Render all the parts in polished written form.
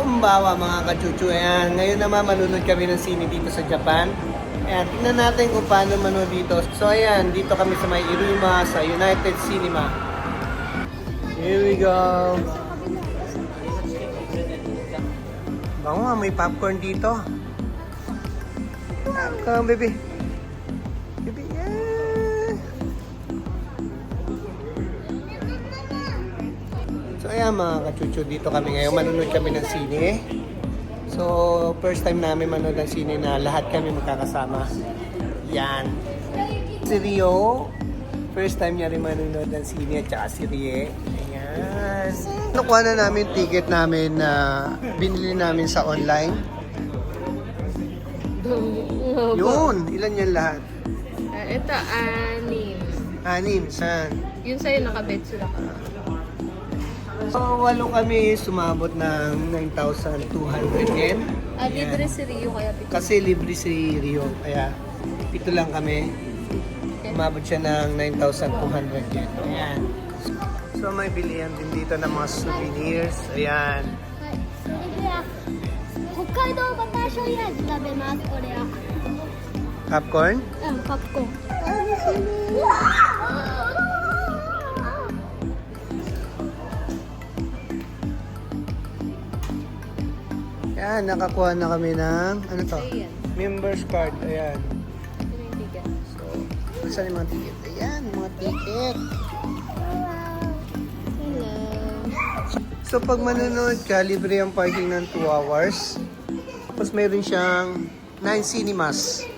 Kumbawa mga kachuchu, ayan. Ngayon naman manunod kami ng sine dito sa Japan. Ayan, tingnan natin kung paano manood dito. So ayan, dito kami sa may Iruma, sa United Cinema. Here we go. Bango nga, may popcorn dito. Come, baby. Baby, yeah. So ayan mga kachuchu, dito kami ngayon. Manunod kami ng sine. So, first time namin manood ng sine na lahat kami magkakasama. Yan. Si Rio, first time niya rin manood ng sine at saka si Rie. Ayan. Nakuha na namin ticket namin na binili namin sa online. Yun, ilan yan lahat? Ito, 6. 6, saan? Yun sa'yo, nakabet sila ka. So, 8 kami sumabot ng 9,200 yen. Libre si Rio, kaya pito. Kasi libre si Rio, kaya 7 lang kami. Umabot siya ng 9,200 yen. Ayan. So, may bilihan din dito ng mga souvenirs. Ayan. 北海道バター醤油味食べますこれは Popcorn? ポップコーン Ayan, nakakuha na kami ng, ano to? Ayan. Members card. Ayan. Ito yung ticket. So, saan yung mga ticket? Ayan, yung mga ticket. Hello. So, pag manonood ka, libre ang parking ng 2 hours. Tapos mayroon siyang 9 cinemas.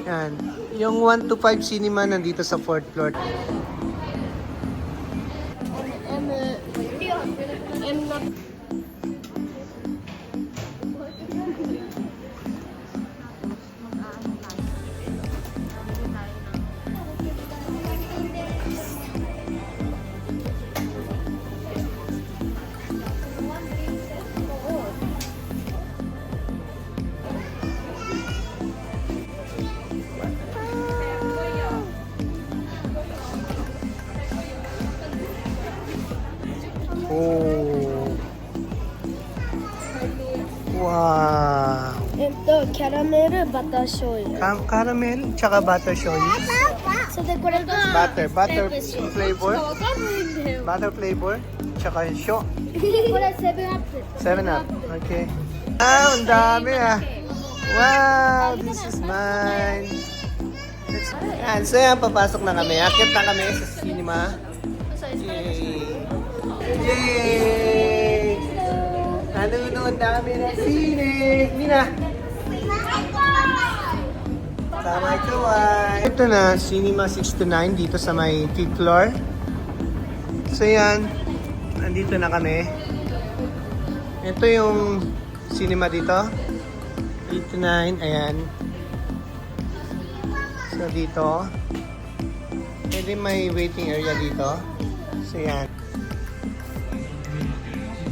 Yan. Yung 1 to 5 cinema nandito sa 4th floor. I'm not... Oh. Wow. キャラメルバター醤油 Caramel, tsaka butter shoyu. それでこれが Butter flavor. わかんないんだよ Butter flavor, tsaka sho. これセブンアップ 7 up. Okay. Ah, ang dami ah. Wow, this is mine. Yan, so yan, papasok na kami. Akit na kami sa cinema. Yay! Yay! Nanonood na kami ng sine. Mina! Tama ito ay. Ito na, Cinema 69 dito sa may 5th floor. So yan, nandito na kami. Ito yung cinema dito. 89, ayan. So dito, pwede may waiting area dito. So yan.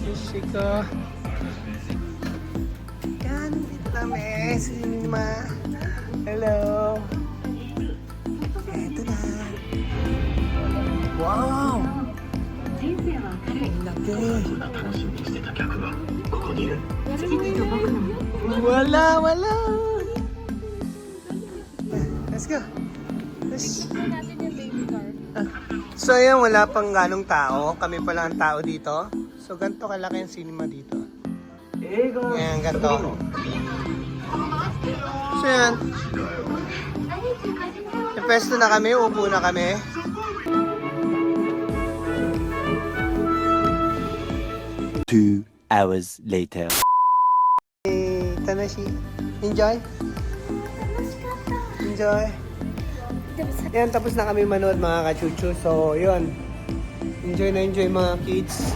Mexico. Yan, dito kami, cinema. Hello. Ito na. Wow! Wala. Let's go. So ayan, wala pang ganong tao. Kami pala ang tao dito. So ganito kalaki yung cinema dito. Ayan, ganito. So yan. Pesto na kami, upo na kami. 2 hours later. Hey, Tanashi, enjoy? Enjoy? Yan, tapos na kami manood mga kachuchu. So, yun. Enjoy na enjoy mga kids.